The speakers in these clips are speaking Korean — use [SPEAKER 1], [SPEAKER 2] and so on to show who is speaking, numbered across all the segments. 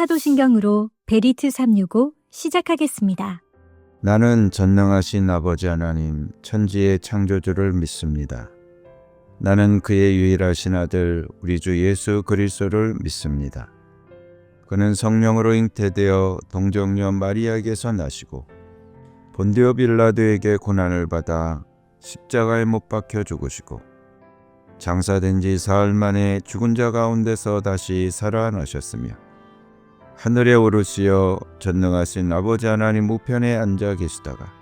[SPEAKER 1] 사도신경으로 베리트 365 시작하겠습니다.
[SPEAKER 2] 나는 전능하신 아버지 하나님 천지의 창조주를 믿습니다. 나는 그의 유일하신 아들 우리 주 예수 그리스도를 믿습니다. 그는 성령으로 잉태되어 동정녀 마리아에게서 나시고 본디오 빌라도에게 고난을 받아 십자가에 못 박혀 죽으시고 장사된 지 사흘 만에 죽은 자 가운데서 다시 살아나셨으며 하늘에 오르시어 전능하신 아버지 하나님 우편에 앉아 계시다가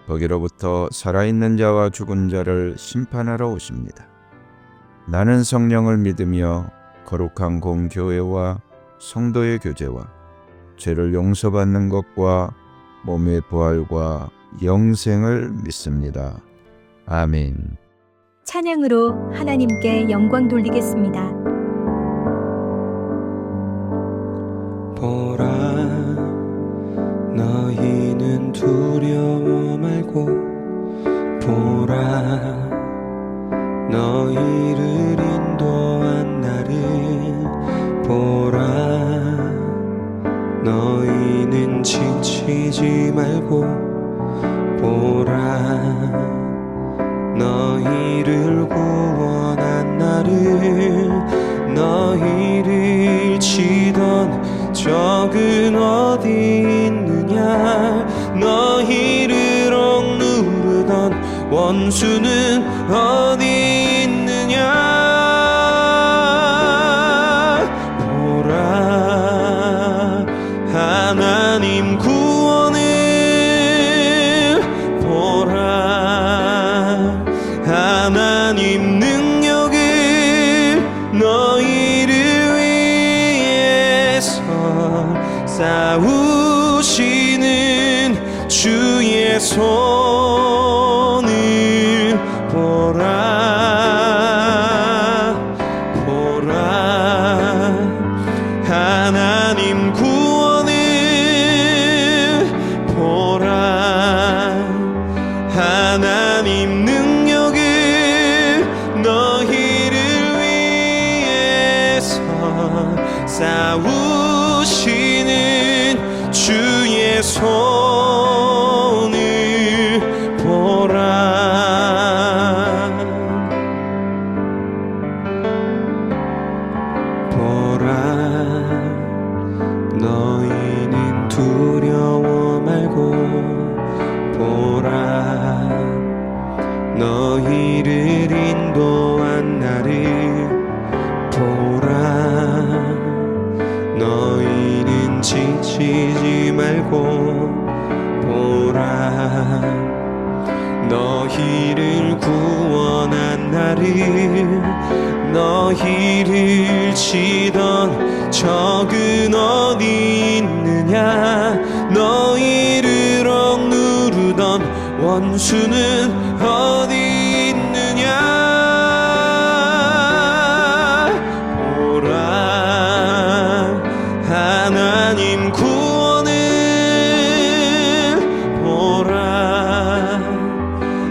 [SPEAKER 2] 거기로부터 살아있는 자와 죽은 자를 심판하러 오십니다. 나는 성령을 믿으며 거룩한 공교회와 성도의 교제와 죄를 용서받는 것과 몸의 부활과 영생을 믿습니다. 아멘.
[SPEAKER 1] 찬양으로 하나님께 영광 돌리겠습니다.
[SPEAKER 3] 보라, 너희는 두려워 말고 보라, 너희를 인도한 나를 보라, 너희는 지치지 말고 보라, 너희를 구원한 나를, 너희를 치던 적은 어디 있느냐, 너희를 억누르던 원수는 어디 있느냐. 보라, 하나님 구원을 보라, 하나님 능력을 너희를 위해서 싸우시는 주의 손을 보라, 보라, 하나님 구원을 보라, 하나님 능력을 너희를 위해서 싸우시는 주의 손을 보라, 보라, 너희는 두려워 말고 보라, 너희를 인도한 나를 보라, 너희는 지치지 말고 보라, 너희를 구원한 나를, 너희를 치던 적은 어디 있느냐, 너희를 억누르던 원수는 어디 있느냐. 하나님 구원을 보라,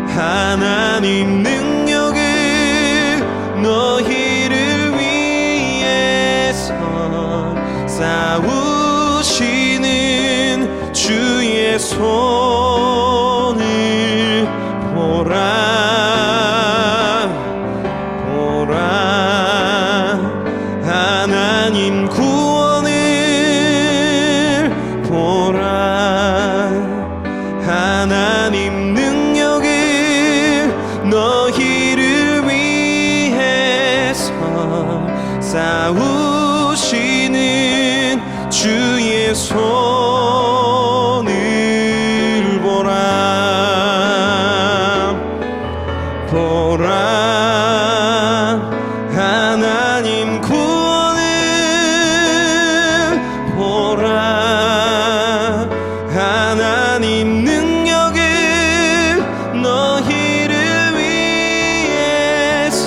[SPEAKER 3] 하나님 능력을 너희를 위해서 싸우시는 주의 손을 보라, 보라, 하나님 구원을 보라, 하나님 능력을 너희를 위해서 싸우시는 주의 손을 보라, 보라, 하나님 구원을 보라, 하나님 능력을 너희를 위해서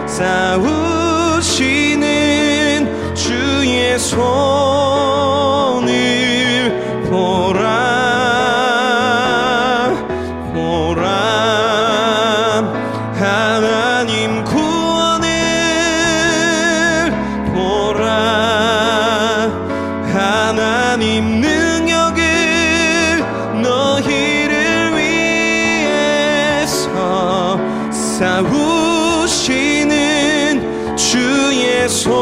[SPEAKER 3] 싸우시는 주의 손을 싸우시는 주의 손을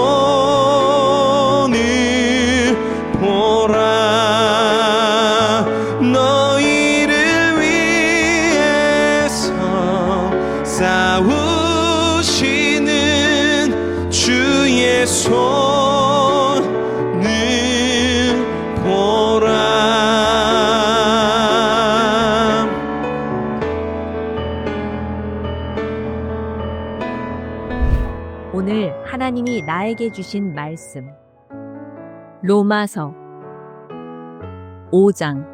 [SPEAKER 3] 보라. 너희를 위해서 싸우시는 주의 손을 보라.
[SPEAKER 4] 오늘 하나님이 나에게 주신 말씀 로마서 5장.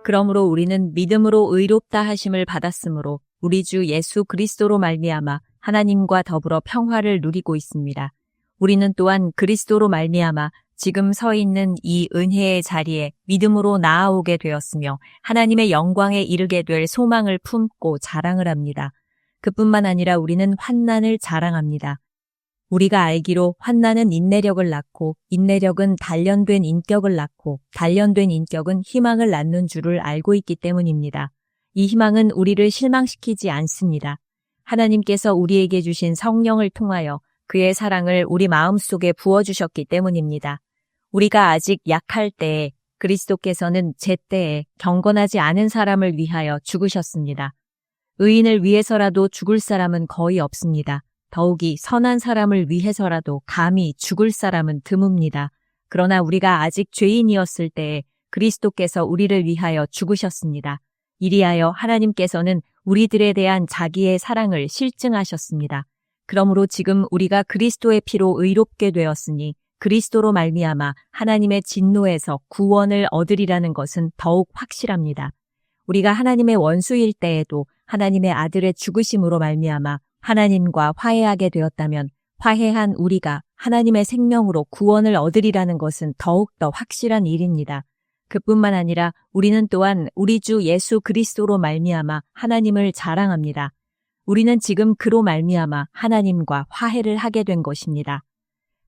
[SPEAKER 4] 그러므로 우리는 믿음으로 의롭다 하심을 받았으므로 우리 주 예수 그리스도로 말미암아 하나님과 더불어 평화를 누리고 있습니다. 우리는 또한 그리스도로 말미암아 지금 서 있는 이 은혜의 자리에 믿음으로 나아오게 되었으며 하나님의 영광에 이르게 될 소망을 품고 자랑을 합니다. 그뿐만 아니라 우리는 환난을 자랑합니다. 우리가 알기로 환난은 인내력을 낳고 인내력은 단련된 인격을 낳고 단련된 인격은 희망을 낳는 줄을 알고 있기 때문입니다. 이 희망은 우리를 실망시키지 않습니다. 하나님께서 우리에게 주신 성령을 통하여 그의 사랑을 우리 마음속에 부어주셨기 때문입니다. 우리가 아직 약할 때에 그리스도께서는 제때에 경건하지 않은 사람을 위하여 죽으셨습니다. 의인을 위해서라도 죽을 사람은 거의 없습니다. 더욱이 선한 사람을 위해서라도 감히 죽을 사람은 드뭅니다. 그러나 우리가 아직 죄인이었을 때에 그리스도께서 우리를 위하여 죽으셨습니다. 이리하여 하나님께서는 우리들에 대한 자기의 사랑을 실증하셨습니다. 그러므로 지금 우리가 그리스도의 피로 의롭게 되었으니 그리스도로 말미암아 하나님의 진노에서 구원을 얻으리라는 것은 더욱 확실합니다. 우리가 하나님의 원수일 때에도 하나님의 아들의 죽으심으로 말미암아 하나님과 화해하게 되었다면 화해한 우리가 하나님의 생명으로 구원을 얻으리라는 것은 더욱더 확실한 일입니다. 그뿐만 아니라 우리는 또한 우리 주 예수 그리스도로 말미암아 하나님을 자랑합니다. 우리는 지금 그로 말미암아 하나님과 화해를 하게 된 것입니다.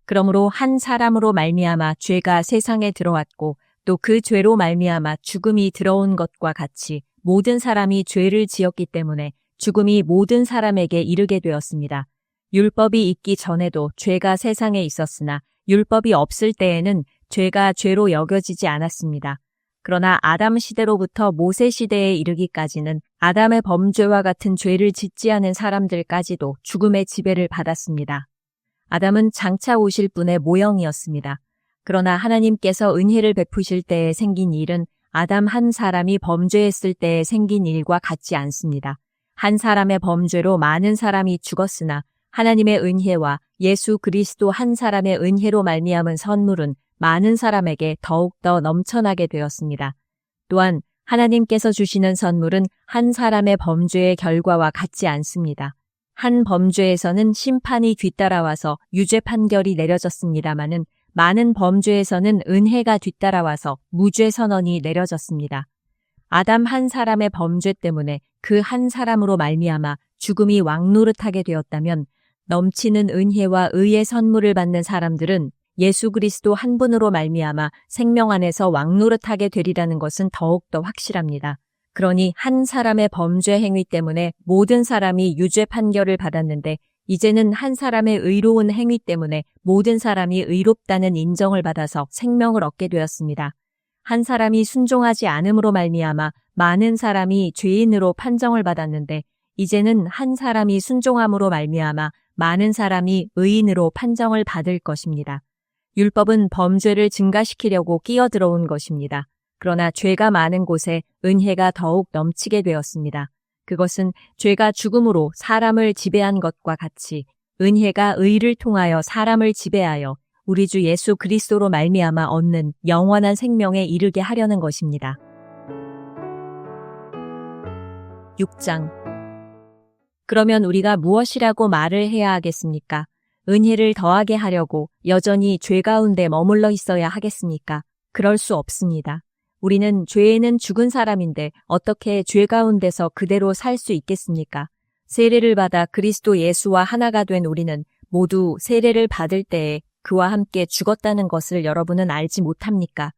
[SPEAKER 4] 그러므로 한 사람으로 말미암아 죄가 세상에 들어왔고 또 그 죄로 말미암아 죽음이 들어온 것과 같이 모든 사람이 죄를 지었기 때문에 죽음이 모든 사람에게 이르게 되었습니다. 율법이 있기 전에도 죄가 세상에 있었으나 율법이 없을 때에는 죄가 죄로 여겨지지 않았습니다. 그러나 아담 시대로부터 모세 시대에 이르기까지는 아담의 범죄와 같은 죄를 짓지 않은 사람들까지도 죽음의 지배를 받았습니다. 아담은 장차 오실 분의 모형이었습니다. 그러나 하나님께서 은혜를 베푸실 때에 생긴 일은 아담 한 사람이 범죄했을 때에 생긴 일과 같지 않습니다. 한 사람의 범죄로 많은 사람이 죽었으나 하나님의 은혜와 예수 그리스도 한 사람의 은혜로 말미암은 선물은 많은 사람에게 더욱더 넘쳐나게 되었습니다. 또한 하나님께서 주시는 선물은 한 사람의 범죄의 결과와 같지 않습니다. 한 범죄에서는 심판이 뒤따라와서 유죄 판결이 내려졌습니다마는 많은 범죄에서는 은혜가 뒤따라와서 무죄 선언이 내려졌습니다. 아담 한 사람의 범죄 때문에 그 한 사람으로 말미암아 죽음이 왕노릇하게 되었다면 넘치는 은혜와 의의 선물을 받는 사람들은 예수 그리스도 한 분으로 말미암아 생명 안에서 왕노릇하게 되리라는 것은 더욱더 확실합니다. 그러니 한 사람의 범죄 행위 때문에 모든 사람이 유죄 판결을 받았는데 이제는 한 사람의 의로운 행위 때문에 모든 사람이 의롭다는 인정을 받아서 생명을 얻게 되었습니다. 한 사람이 순종하지 않음으로 말미암아 많은 사람이 죄인으로 판정을 받았는데 이제는 한 사람이 순종함으로 말미암아 많은 사람이 의인으로 판정을 받을 것입니다. 율법은 범죄를 증가시키려고 끼어들어온 것입니다. 그러나 죄가 많은 곳에 은혜가 더욱 넘치게 되었습니다. 그것은 죄가 죽음으로 사람을 지배한 것과 같이 은혜가 의를 통하여 사람을 지배하여 우리 주 예수 그리스도로 말미암아 얻는 영원한 생명에 이르게 하려는 것입니다. 6장. 그러면 우리가 무엇이라고 말을 해야 하겠습니까? 은혜를 더하게 하려고 여전히 죄 가운데 머물러 있어야 하겠습니까? 그럴 수 없습니다. 우리는 죄에는 죽은 사람인데 어떻게 죄 가운데서 그대로 살 수 있겠습니까? 세례를 받아 그리스도 예수와 하나가 된 우리는 모두 세례를 받을 때에 그와 함께 죽었다는 것을 여러분은 알지 못합니까?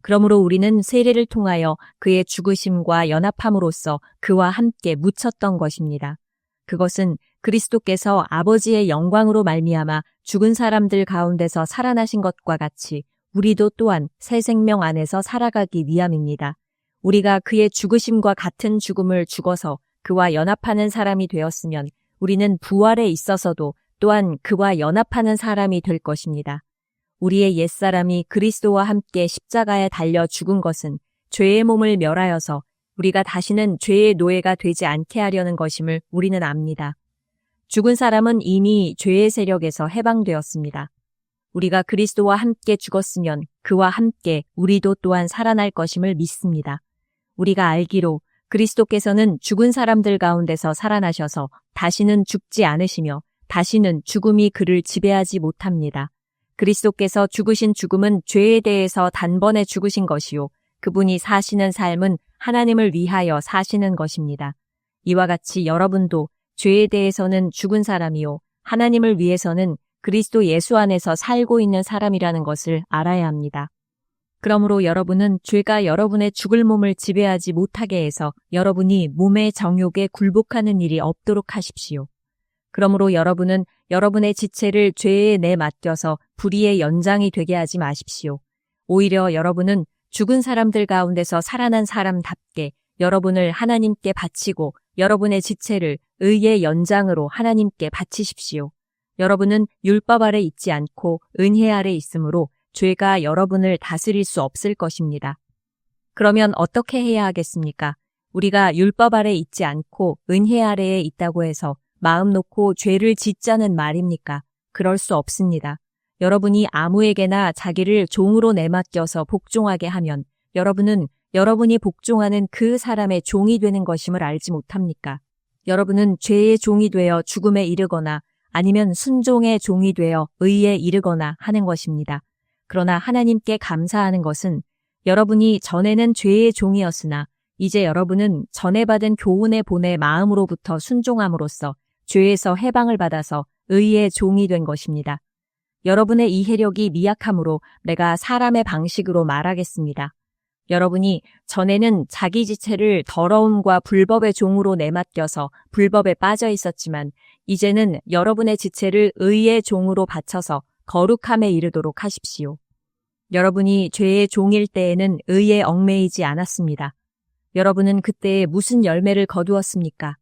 [SPEAKER 4] 그러므로 우리는 세례를 통하여 그의 죽으심과 연합함으로써 그와 함께 묻혔던 것입니다. 그것은 그리스도께서 아버지의 영광으로 말미암아 죽은 사람들 가운데서 살아나신 것과 같이 우리도 또한 새 생명 안에서 살아가기 위함입니다. 우리가 그의 죽으심과 같은 죽음을 죽어서 그와 연합하는 사람이 되었으면 우리는 부활에 있어서도 또한 그와 연합하는 사람이 될 것입니다. 우리의 옛사람이 그리스도와 함께 십자가에 달려 죽은 것은 죄의 몸을 멸하여서 우리가 다시는 죄의 노예가 되지 않게 하려는 것임을 우리는 압니다. 죽은 사람은 이미 죄의 세력에서 해방되었습니다. 우리가 그리스도와 함께 죽었으면 그와 함께 우리도 또한 살아날 것임을 믿습니다. 우리가 알기로 그리스도께서는 죽은 사람들 가운데서 살아나셔서 다시는 죽지 않으시며 다시는 죽음이 그를 지배하지 못합니다. 그리스도께서 죽으신 죽음은 죄에 대해서 단번에 죽으신 것이요. 그분이 사시는 삶은 하나님을 위하여 사시는 것입니다. 이와 같이 여러분도 죄에 대해서는 죽은 사람이요. 하나님을 위해서는 그리스도 예수 안에서 살고 있는 사람이라는 것을 알아야 합니다. 그러므로 여러분은 죄가 여러분의 죽을 몸을 지배하지 못하게 해서 여러분이 몸의 정욕에 굴복하는 일이 없도록 하십시오. 그러므로 여러분은 여러분의 지체를 죄에 내맡겨서 불의의 연장이 되게 하지 마십시오. 오히려 여러분은 죽은 사람들 가운데서 살아난 사람답게 여러분을 하나님께 바치고 여러분의 지체를 의의 연장으로 하나님께 바치십시오. 여러분은 율법 아래 있지 않고 은혜 아래 있으므로 죄가 여러분을 다스릴 수 없을 것입니다. 그러면 어떻게 해야 하겠습니까? 우리가 율법 아래 있지 않고 은혜 아래에 있다고 해서 마음 놓고 죄를 짓자는 말입니까? 그럴 수 없습니다. 여러분이 아무에게나 자기를 종으로 내맡겨서 복종하게 하면 여러분은 여러분이 복종하는 그 사람의 종이 되는 것임을 알지 못합니까? 여러분은 죄의 종이 되어 죽음에 이르거나 아니면 순종의 종이 되어 의에 이르거나 하는 것입니다. 그러나 하나님께 감사하는 것은 여러분이 전에는 죄의 종이었으나 이제 여러분은 전에 받은 교훈의 본의 마음으로부터 순종함으로써 죄에서 해방을 받아서 의의 종이 된 것입니다. 여러분의 이해력이 미약함으로 내가 사람의 방식으로 말하겠습니다. 여러분이 전에는 자기 지체를 더러움과 불법의 종으로 내맡겨서 불법에 빠져 있었지만 이제는 여러분의 지체를 의의 종으로 바쳐서 거룩함에 이르도록 하십시오. 여러분이 죄의 종일 때에는 의에 얽매이지 않았습니다. 여러분은 그때에 무슨 열매를 거두었습니까?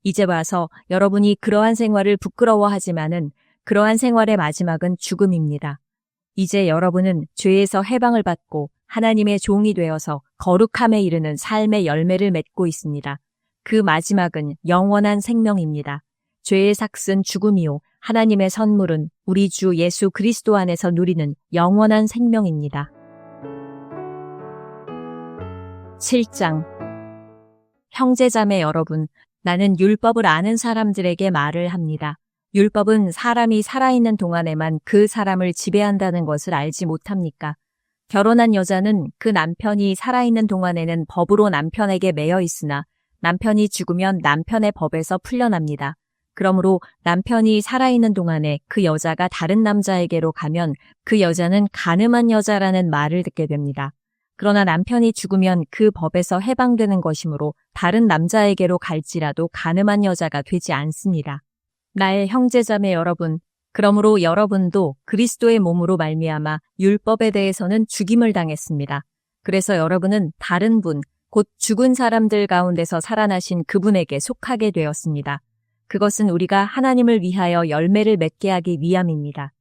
[SPEAKER 4] 이제 와서 여러분이 그러한 생활을 부끄러워하지만은 그러한 생활의 마지막은 죽음입니다. 이제 여러분은 죄에서 해방을 받고 하나님의 종이 되어서 거룩함에 이르는 삶의 열매를 맺고 있습니다. 그 마지막은 영원한 생명입니다. 죄의 삭은 죽음이요 하나님의 선물은 우리 주 예수 그리스도 안에서 누리는 영원한 생명입니다. 7장 형제자매 여러분, 나는 율법을 아는 사람들에게 말을 합니다. 율법은 사람이 살아있는 동안에만 그 사람을 지배한다는 것을 알지 못합니까? 결혼한 여자는 그 남편이 살아있는 동안에는 법으로 남편에게 매여 있으나 남편이 죽으면 남편의 법에서 풀려납니다. 그러므로 남편이 살아있는 동안에 그 여자가 다른 남자에게로 가면 그 여자는 간음한 여자라는 말을 듣게 됩니다. 그러나 남편이 죽으면 그 법에서 해방되는 것이므로 다른 남자에게로 갈지라도 간음한 여자가 되지 않습니다. 나의 형제자매 여러분, 그러므로 여러분도 그리스도의 몸으로 말미암아 율법에 대해서는 죽임을 당했습니다. 그래서 여러분은 다른 분, 곧 죽은 사람들 가운데서 살아나신 그분에게 속하게 되었습니다. 그것은 우리가 하나님을 위하여 열매를 맺게 하기 위함입니다.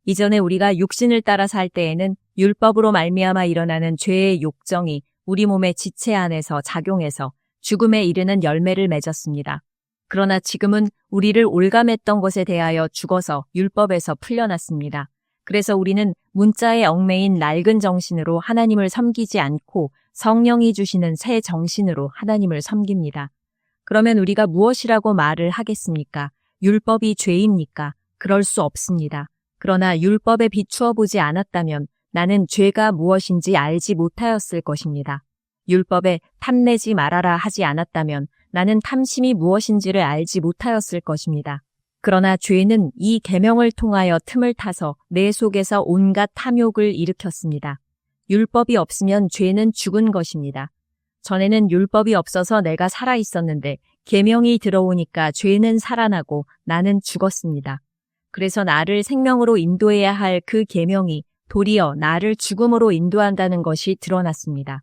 [SPEAKER 4] 이전에 우리가 육신을 따라 살 때에는 율법으로 말미암아 일어나는 죄의 욕정이 우리 몸의 지체 안에서 작용해서 죽음에 이르는 열매를 맺었습니다. 그러나 지금은 우리를 올감했던 것에 대하여 죽어서 율법에서 풀려났습니다. 그래서 우리는 문자에 얽매인 낡은 정신으로 하나님을 섬기지 않고 성령이 주시는 새 정신으로 하나님을 섬깁니다. 그러면 우리가 무엇이라고 말을 하겠습니까? 율법이 죄입니까? 그럴 수 없습니다. 그러나 율법에 비추어 보지 않았다면 나는 죄가 무엇인지 알지 못하였을 것입니다. 율법에 탐내지 말아라 하지 않았다면 나는 탐심이 무엇인지를 알지 못하였을 것입니다. 그러나 죄는 이 계명을 통하여 틈을 타서 내 속에서 온갖 탐욕을 일으켰습니다. 율법이 없으면 죄는 죽은 것입니다. 전에는 율법이 없어서 내가 살아 있었는데 계명이 들어오니까 죄는 살아나고 나는 죽었습니다. 그래서 나를 생명으로 인도해야 할 그 계명이 도리어 나를 죽음으로 인도한다는 것이 드러났습니다.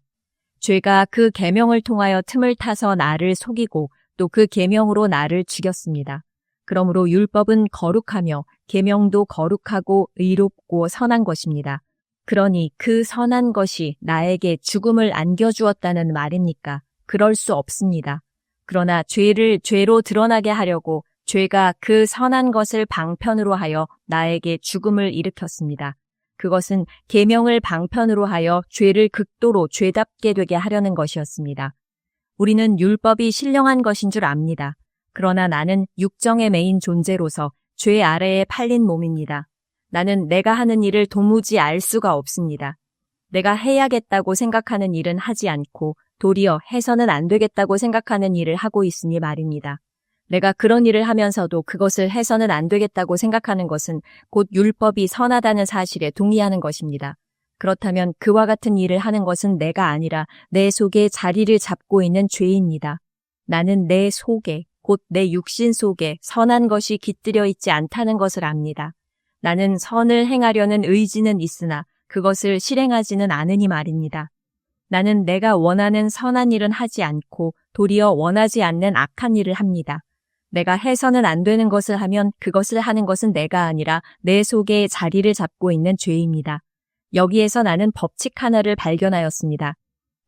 [SPEAKER 4] 죄가 그 계명을 통하여 틈을 타서 나를 속이고 또 그 계명으로 나를 죽였습니다. 그러므로 율법은 거룩하며 계명도 거룩하고 의롭고 선한 것입니다. 그러니 그 선한 것이 나에게 죽음을 안겨주었다는 말입니까? 그럴 수 없습니다. 그러나 죄를 죄로 드러나게 하려고 죄가 그 선한 것을 방편으로 하여 나에게 죽음을 일으켰습니다. 그것은 계명을 방편으로 하여 죄를 극도로 죄답게 되게 하려는 것이었습니다. 우리는 율법이 신령한 것인 줄 압니다. 그러나 나는 육정에 매인 존재로서 죄 아래에 팔린 몸입니다. 나는 내가 하는 일을 도무지 알 수가 없습니다. 내가 해야겠다고 생각하는 일은 하지 않고 도리어 해서는 안 되겠다고 생각하는 일을 하고 있으니 말입니다. 내가 그런 일을 하면서도 그것을 해서는 안 되겠다고 생각하는 것은 곧 율법이 선하다는 사실에 동의하는 것입니다. 그렇다면 그와 같은 일을 하는 것은 내가 아니라 내 속에 자리를 잡고 있는 죄입니다. 나는 내 속에, 곧 내 육신 속에 선한 것이 깃들여 있지 않다는 것을 압니다. 나는 선을 행하려는 의지는 있으나 그것을 실행하지는 않으니 말입니다. 나는 내가 원하는 선한 일은 하지 않고 도리어 원하지 않는 악한 일을 합니다. 내가 해서는 안 되는 것을 하면 그것을 하는 것은 내가 아니라 내 속에 자리를 잡고 있는 죄입니다. 여기에서 나는 법칙 하나를 발견하였습니다.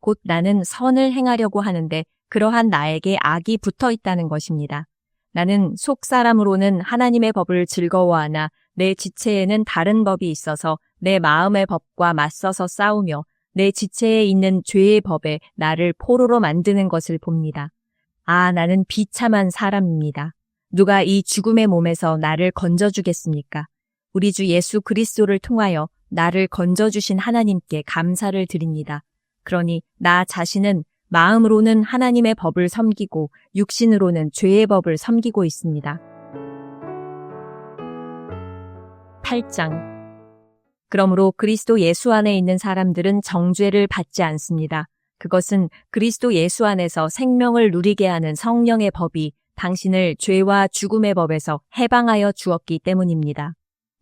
[SPEAKER 4] 곧 나는 선을 행하려고 하는데 그러한 나에게 악이 붙어 있다는 것입니다. 나는 속사람으로는 하나님의 법을 즐거워하나 내 지체에는 다른 법이 있어서 내 마음의 법과 맞서서 싸우며 내 지체에 있는 죄의 법에 나를 포로로 만드는 것을 봅니다. 아, 나는 비참한 사람입니다. 누가 이 죽음의 몸에서 나를 건져주겠습니까? 우리 주 예수 그리스도를 통하여 나를 건져주신 하나님께 감사를 드립니다. 그러니 나 자신은 마음으로는 하나님의 법을 섬기고 육신으로는 죄의 법을 섬기고 있습니다. 8장. 그러므로 그리스도 예수 안에 있는 사람들은 정죄를 받지 않습니다. 그것은 그리스도 예수 안에서 생명을 누리게 하는 성령의 법이 당신을 죄와 죽음의 법에서 해방하여 주었기 때문입니다.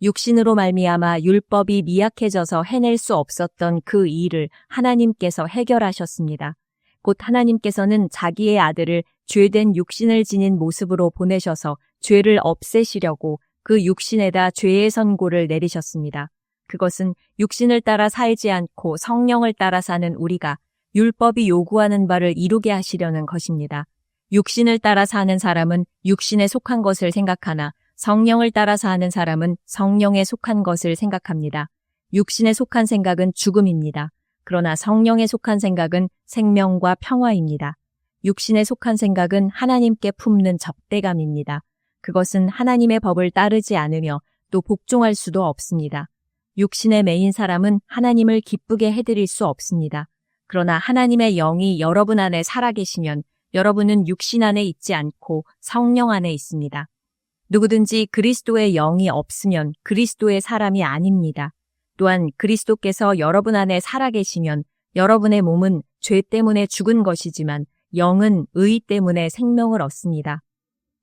[SPEAKER 4] 육신으로 말미암아 율법이 미약해져서 해낼 수 없었던 그 일을 하나님께서 해결하셨습니다. 곧 하나님께서는 자기의 아들을 죄된 육신을 지닌 모습으로 보내셔서 죄를 없애시려고 그 육신에다 죄의 선고를 내리셨습니다. 그것은 육신을 따라 살지 않고 성령을 따라 사는 우리가 율법이 요구하는 바를 이루게 하시려는 것입니다. 육신을 따라 사는 사람은 육신에 속한 것을 생각하나 성령을 따라 사는 사람은 성령에 속한 것을 생각합니다. 육신에 속한 생각은 죽음입니다. 그러나 성령에 속한 생각은 생명과 평화입니다. 육신에 속한 생각은 하나님께 품는 적대감입니다. 그것은 하나님의 법을 따르지 않으며 또 복종할 수도 없습니다. 육신에 매인 사람은 하나님을 기쁘게 해드릴 수 없습니다. 그러나 하나님의 영이 여러분 안에 살아계시면 여러분은 육신 안에 있지 않고 성령 안에 있습니다. 누구든지 그리스도의 영이 없으면 그리스도의 사람이 아닙니다. 또한 그리스도께서 여러분 안에 살아계시면 여러분의 몸은 죄 때문에 죽은 것이지만 영은 의 때문에 생명을 얻습니다.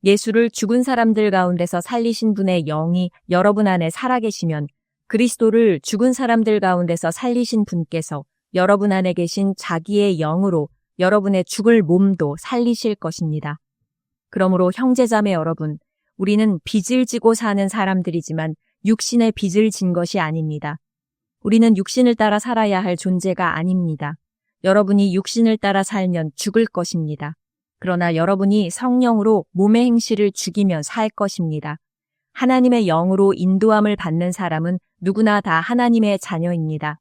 [SPEAKER 4] 예수를 죽은 사람들 가운데서 살리신 분의 영이 여러분 안에 살아계시면 그리스도를 죽은 사람들 가운데서 살리신 분께서 여러분 안에 계신 자기의 영으로 여러분의 죽을 몸도 살리실 것입니다. 그러므로 형제자매 여러분, 우리는 빚을 지고 사는 사람들이지만 육신의 빚을 진 것이 아닙니다. 우리는 육신을 따라 살아야 할 존재가 아닙니다. 여러분이 육신을 따라 살면 죽을 것입니다. 그러나 여러분이 성령으로 몸의 행실을 죽이며 살 것입니다. 하나님의 영으로 인도함을 받는 사람은 누구나 다 하나님의 자녀입니다.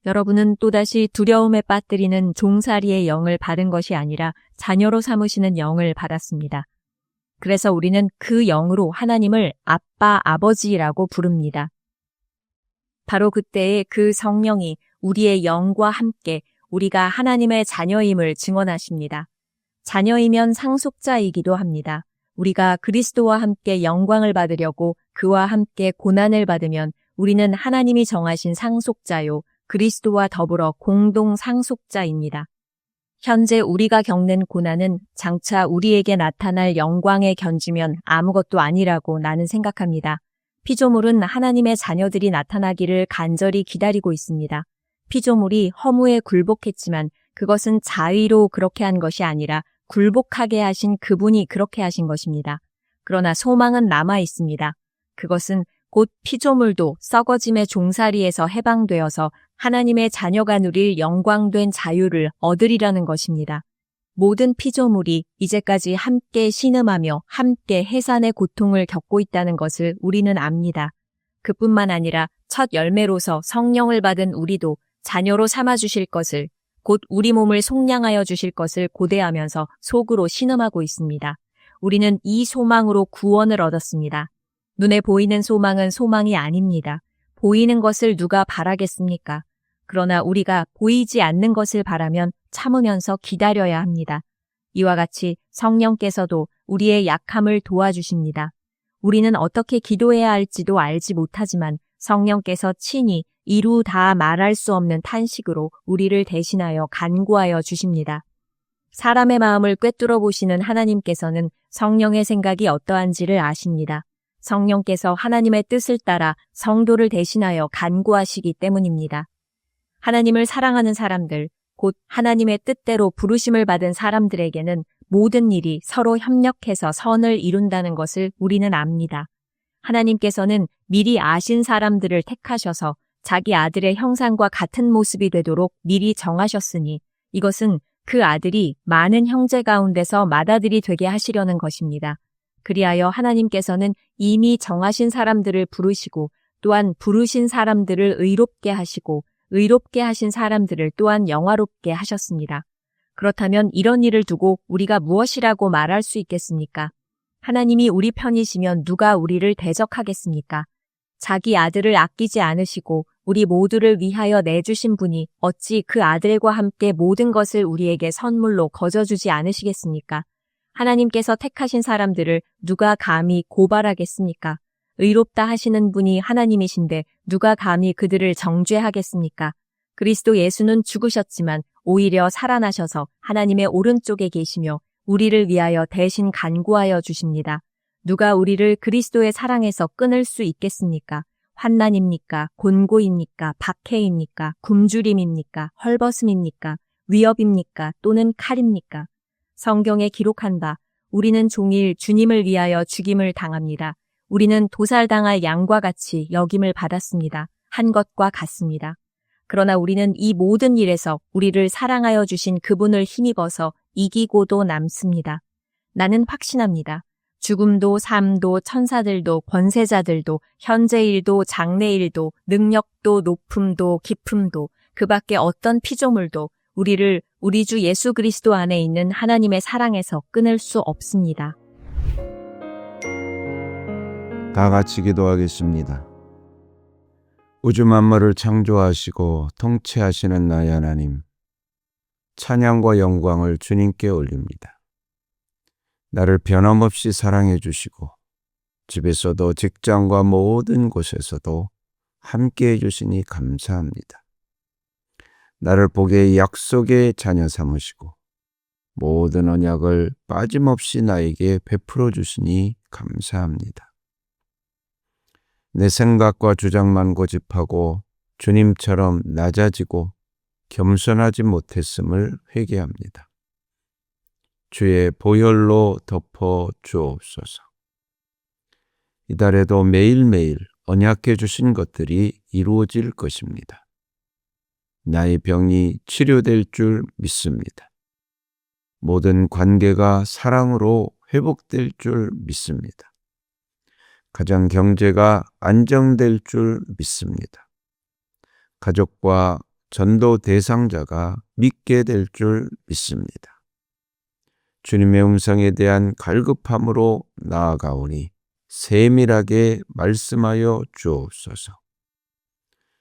[SPEAKER 4] 여러분은 또다시 두려움에 빠뜨리는 종살이의 영을 받은 것이 아니라 자녀로 삼으시는 영을 받았습니다. 그래서 우리는 그 영으로 하나님을 아빠, 아버지라고 부릅니다. 바로 그때에 그 성령이 우리의 영과 함께 우리가 하나님의 자녀임을 증언하십니다. 자녀이면 상속자이기도 합니다. 우리가 그리스도와 함께 영광을 받으려고 그와 함께 고난을 받으면 우리는 하나님이 정하신 상속자요 그리스도와 더불어 공동 상속자입니다. 현재 우리가 겪는 고난은 장차 우리에게 나타날 영광에 견주면 아무것도 아니라고 나는 생각합니다. 피조물은 하나님의 자녀들이 나타나기를 간절히 기다리고 있습니다. 피조물이 허무에 굴복했지만 그것은 자의로 그렇게 한 것이 아니라 굴복하게 하신 그분이 그렇게 하신 것입니다. 그러나 소망은 남아 있습니다. 그것은 곧 피조물도 썩어짐의 종살이에서 해방되어서 하나님의 자녀가 누릴 영광된 자유를 얻으리라는 것입니다. 모든 피조물이 이제까지 함께 신음하며 함께 해산의 고통을 겪고 있다는 것을 우리는 압니다. 그뿐만 아니라 첫 열매로서 성령을 받은 우리도 자녀로 삼아주실 것을, 곧 우리 몸을 속량하여 주실 것을 고대하면서 속으로 신음하고 있습니다. 우리는 이 소망으로 구원을 얻었습니다. 눈에 보이는 소망은 소망이 아닙니다. 보이는 것을 누가 바라겠습니까? 그러나 우리가 보이지 않는 것을 바라면 참으면서 기다려야 합니다. 이와 같이 성령께서도 우리의 약함을 도와주십니다. 우리는 어떻게 기도해야 할지도 알지 못하지만 성령께서 친히 이루 다 말할 수 없는 탄식으로 우리를 대신하여 간구하여 주십니다. 사람의 마음을 꿰뚫어 보시는 하나님께서는 성령의 생각이 어떠한지를 아십니다. 성령께서 하나님의 뜻을 따라 성도를 대신하여 간구하시기 때문입니다. 하나님을 사랑하는 사람들, 곧 하나님의 뜻대로 부르심을 받은 사람들에게는 모든 일이 서로 협력해서 선을 이룬다는 것을 우리는 압니다. 하나님께서는 미리 아신 사람들을 택하셔서 자기 아들의 형상과 같은 모습이 되도록 미리 정하셨으니 이것은 그 아들이 많은 형제 가운데서 맏아들이 되게 하시려는 것입니다. 그리하여 하나님께서는 이미 정하신 사람들을 부르시고 또한 부르신 사람들을 의롭게 하시고 의롭게 하신 사람들을 또한 영화롭게 하셨습니다. 그렇다면 이런 일을 두고 우리가 무엇이라고 말할 수 있겠습니까? 하나님이 우리 편이시면 누가 우리를 대적하겠습니까? 자기 아들을 아끼지 않으시고 우리 모두를 위하여 내주신 분이 어찌 그 아들과 함께 모든 것을 우리에게 선물로 거저주지 않으시겠습니까? 하나님께서 택하신 사람들을 누가 감히 고발하겠습니까? 의롭다 하시는 분이 하나님이신데 누가 감히 그들을 정죄하겠습니까? 그리스도 예수는 죽으셨지만 오히려 살아나셔서 하나님의 오른쪽에 계시며 우리를 위하여 대신 간구하여 주십니다. 누가 우리를 그리스도의 사랑에서 끊을 수 있겠습니까? 환난입니까? 곤고입니까? 박해입니까? 굶주림입니까? 헐벗음입니까? 위협입니까? 또는 칼입니까? 성경에 기록한 바 우리는 종일 주님을 위하여 죽임을 당합니다. 우리는 도살당할 양과 같이 여김을 받았습니다. 한 것과 같습니다. 그러나 우리는 이 모든 일에서 우리를 사랑하여 주신 그분을 힘입어서 이기고도 남습니다. 나는 확신합니다. 죽음도 삶도 천사들도 권세자들도 현재일도 장래일도 능력도 높음도 깊음도 그 밖에 어떤 피조물도 우리를 우리 주 예수 그리스도 안에 있는 하나님의 사랑에서 끊을 수 없습니다.
[SPEAKER 2] 다 같이 기도하겠습니다. 우주 만물을 창조하시고 통치하시는 나의 하나님, 찬양과 영광을 주님께 올립니다. 나를 변함없이 사랑해 주시고 집에서도 직장과 모든 곳에서도 함께해 주시니 감사합니다. 나를 복의 약속의 자녀 삼으시고 모든 언약을 빠짐없이 나에게 베풀어 주시니 감사합니다. 내 생각과 주장만 고집하고 주님처럼 낮아지고 겸손하지 못했음을 회개합니다. 주의 보혈로 덮어 주옵소서. 이달에도 매일매일 언약해 주신 것들이 이루어질 것입니다. 나의 병이 치료될 줄 믿습니다. 모든 관계가 사랑으로 회복될 줄 믿습니다. 가정 경제가 안정될 줄 믿습니다. 가족과 전도 대상자가 믿게 될 줄 믿습니다. 주님의 음성에 대한 갈급함으로 나아가오니 세밀하게 말씀하여 주옵소서.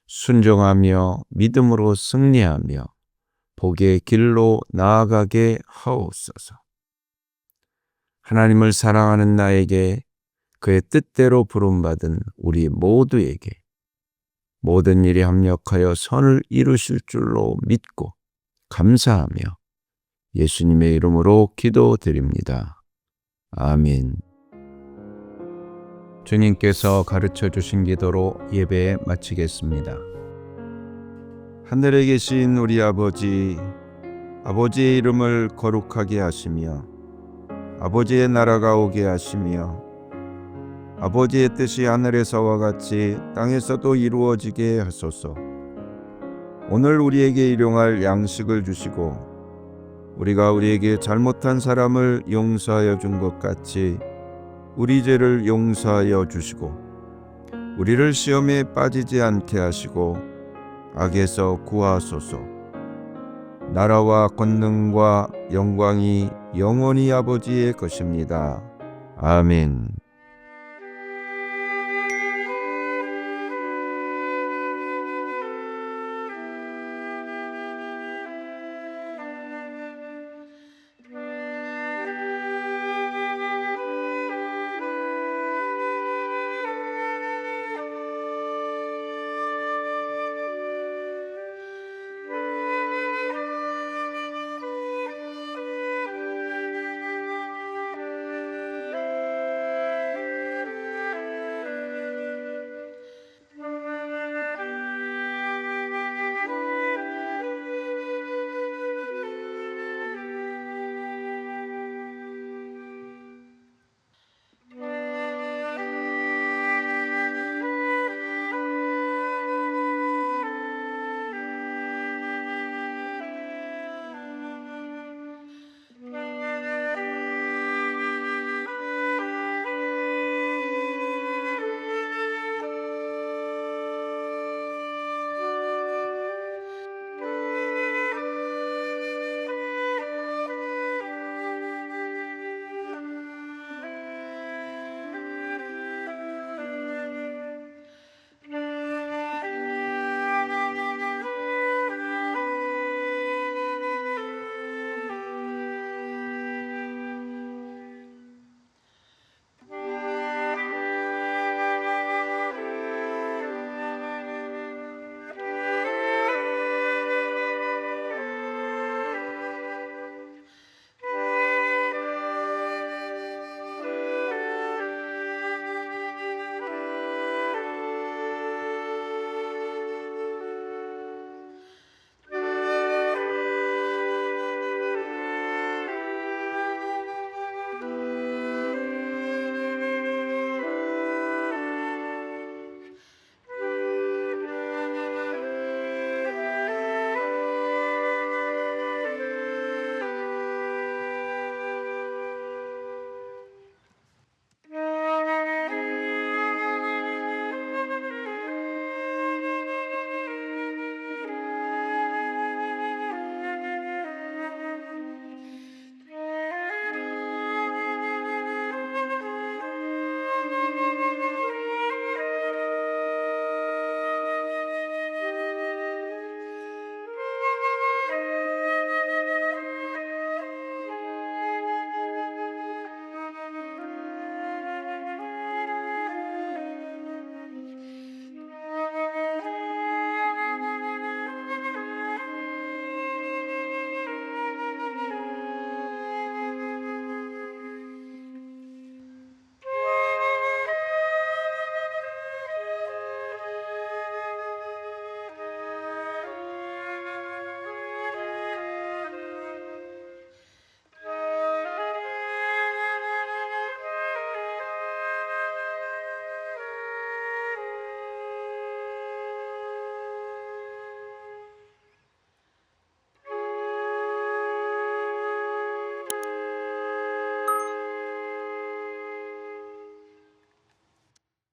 [SPEAKER 2] 순종하며 믿음으로 승리하며 복의 길로 나아가게 하옵소서. 하나님을 사랑하는 나에게 그의 뜻대로 부름받은 우리 모두에게 모든 일이 합력하여 선을 이루실 줄로 믿고 감사하며 예수님의 이름으로 기도드립니다. 아멘. 주님께서 가르쳐 주신 기도로 예배 마치겠습니다. 하늘에 계신 우리 아버지, 아버지의 이름을 거룩하게 하시며 아버지의 나라가 오게 하시며 아버지의 뜻이 하늘에서와 같이 땅에서도 이루어지게 하소서. 오늘 우리에게 일용할 양식을 주시고 우리가 우리에게 잘못한 사람을 용서하여 준 것 같이 우리 죄를 용서하여 주시고 우리를 시험에 빠지지 않게 하시고 악에서 구하소서. 나라와 권능과 영광이 영원히 아버지의 것입니다. 아멘.